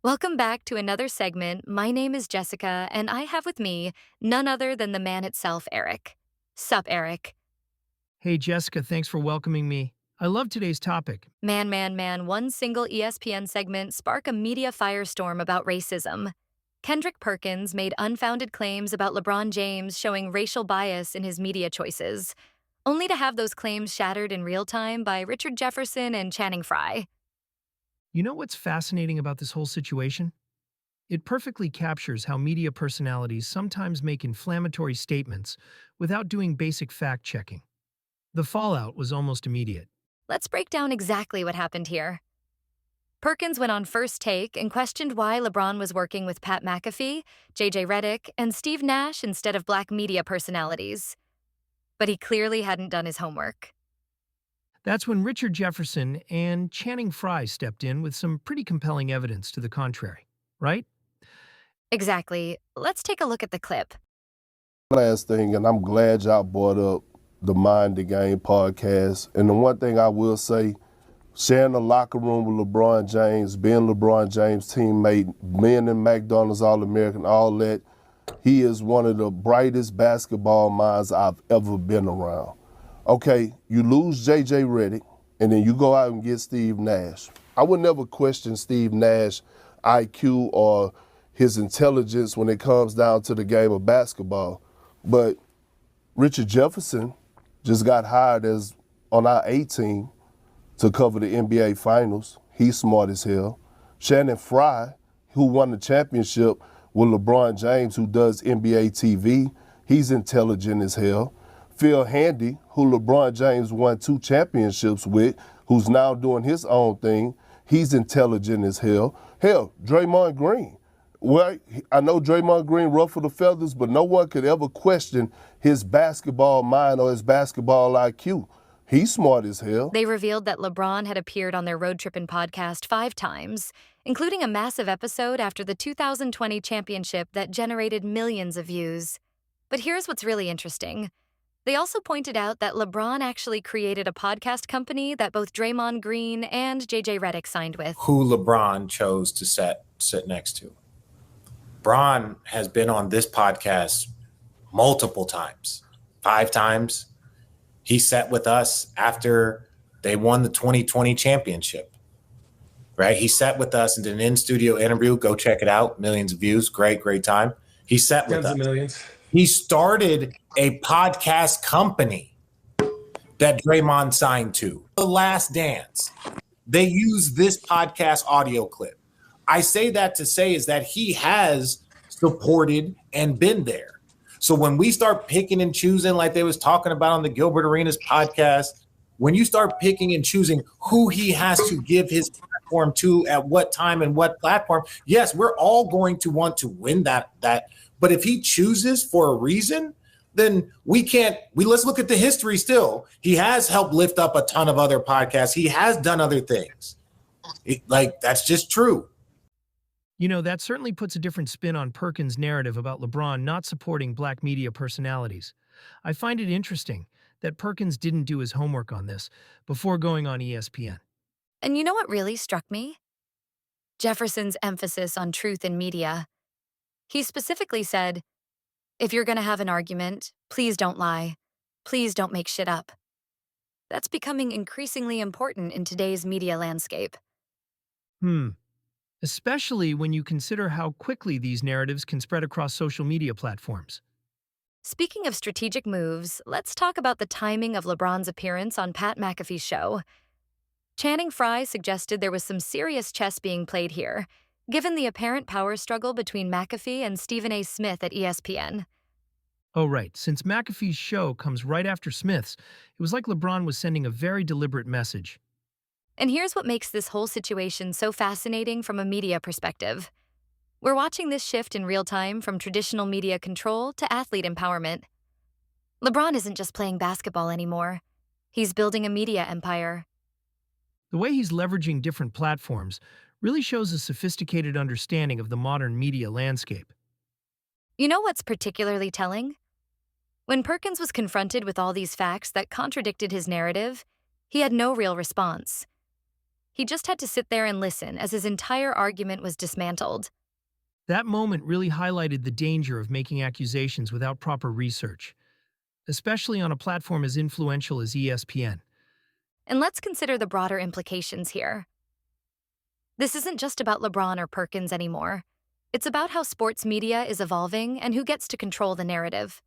Welcome back to another segment. My name is Jessica, and I have with me none other than the man itself, Eric. Sup, Eric? Hey, Jessica, thanks for welcoming me. I love today's topic. Man, one single ESPN segment spark a media firestorm about racism. Kendrick Perkins made unfounded claims about LeBron James showing racial bias in his media choices, only to have those claims shattered in real time by Richard Jefferson and Channing Frye. You know what's fascinating about this whole situation? It perfectly captures how media personalities sometimes make inflammatory statements without doing basic fact checking. The fallout was almost immediate. Let's break down exactly what happened here. Perkins went on First Take and questioned why LeBron was working with Pat McAfee, JJ Redick, and Steve Nash instead of black media personalities. But he clearly hadn't done his homework. That's when Richard Jefferson and Channing Frye stepped in with some pretty compelling evidence to the contrary, right? Exactly. Let's take a look at the clip. Last thing, and I'm glad y'all brought up the Mind the Game podcast. And the one thing I will say, sharing the locker room with LeBron James, being LeBron James' teammate, being in McDonald's All-American, all that, he is one of the brightest basketball minds I've ever been around. Okay, you lose JJ Redick, and then you go out and get Steve Nash. I would never question Steve Nash IQ or his intelligence when it comes down to the game of basketball. But Richard Jefferson just got hired as on our A team to cover the NBA Finals. He's smart as hell. Shannon Frye, who won the championship with LeBron James, who does NBA TV, he's intelligent as hell. Phil Handy, who LeBron James won 2 championships with, who's now doing his own thing, he's intelligent as hell. Hell, Draymond Green. Well, I know Draymond Green ruffled the feathers, but no one could ever question his basketball mind or his basketball IQ. He's smart as hell. They revealed that LeBron had appeared on their Road Trippin' podcast 5 times, including a massive episode after the 2020 championship that generated millions of views. But here's what's really interesting. They also pointed out that LeBron actually created a podcast company that both Draymond Green and JJ Redick signed with. Who LeBron chose to sit next to. Bron has been on this podcast multiple times, 5 times. He sat with us after they won the 2020 championship, right? He sat with us and did an in-studio interview. Go check it out. Millions of views. Great time. He sat with us. Tens of millions. He started a podcast company that Draymond signed to, The Last Dance. They use this podcast audio clip. I say that to say is that he has supported and been there. So when we start picking and choosing, like they was talking about on the Gilbert Arenas podcast, when you start picking and choosing who he has to give his platform to at what time and what platform, yes, we're all going to want to win that. But if he chooses for a reason, then let's look at the history still. He has helped lift up a ton of other podcasts. He has done other things. That's just true. You know, that certainly puts a different spin on Perkins' narrative about LeBron not supporting black media personalities. I find it interesting that Perkins didn't do his homework on this before going on ESPN. And you know what really struck me? Jefferson's emphasis on truth in media. He specifically said, if you're going to have an argument, please don't lie. Please don't make shit up. That's becoming increasingly important in today's media landscape. Especially when you consider how quickly these narratives can spread across social media platforms. Speaking of strategic moves, let's talk about the timing of LeBron's appearance on Pat McAfee's show. Channing Frye suggested there was some serious chess being played here, given the apparent power struggle between McAfee and Stephen A. Smith at ESPN. Oh, right. Since McAfee's show comes right after Smith's, it was like LeBron was sending a very deliberate message. And here's what makes this whole situation so fascinating from a media perspective. We're watching this shift in real time from traditional media control to athlete empowerment. LeBron isn't just playing basketball anymore. He's building a media empire. The way he's leveraging different platforms really shows a sophisticated understanding of the modern media landscape. You know what's particularly telling? When Perkins was confronted with all these facts that contradicted his narrative, he had no real response. He just had to sit there and listen as his entire argument was dismantled. That moment really highlighted the danger of making accusations without proper research, especially on a platform as influential as ESPN. And let's consider the broader implications here. This isn't just about LeBron or Perkins anymore. It's about how sports media is evolving and who gets to control the narrative.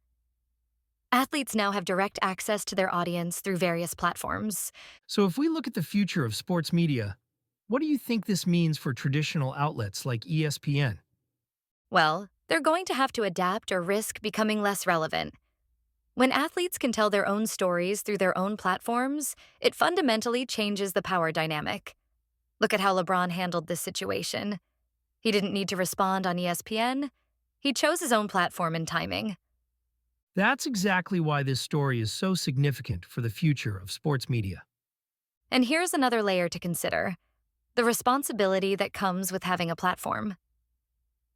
Athletes now have direct access to their audience through various platforms. So if we look at the future of sports media, what do you think this means for traditional outlets like ESPN? Well, they're going to have to adapt or risk becoming less relevant. When athletes can tell their own stories through their own platforms, it fundamentally changes the power dynamic. Look at how LeBron handled this situation. He didn't need to respond on ESPN. He chose his own platform and timing. That's exactly why this story is so significant for the future of sports media. And here's another layer to consider: the responsibility that comes with having a platform.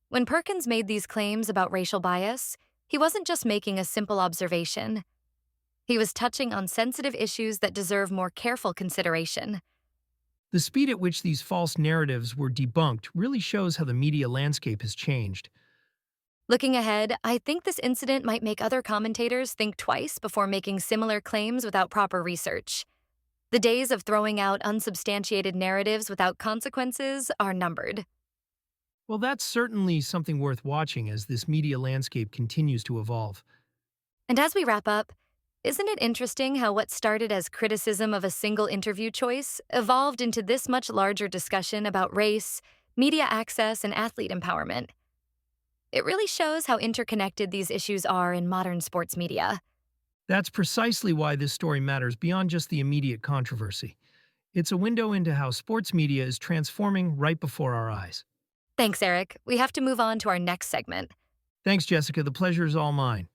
When Perkins made these claims about racial bias, he wasn't just making a simple observation. He was touching on sensitive issues that deserve more careful consideration. The speed at which these false narratives were debunked really shows how the media landscape has changed. Looking ahead, I think this incident might make other commentators think twice before making similar claims without proper research. The days of throwing out unsubstantiated narratives without consequences are numbered. Well, that's certainly something worth watching as this media landscape continues to evolve. And as we wrap up, isn't it interesting how what started as criticism of a single interview choice evolved into this much larger discussion about race, media access, and athlete empowerment? It really shows how interconnected these issues are in modern sports media. That's precisely why this story matters beyond just the immediate controversy. It's a window into how sports media is transforming right before our eyes. Thanks, Eric. We have to move on to our next segment. Thanks, Jessica. The pleasure is all mine.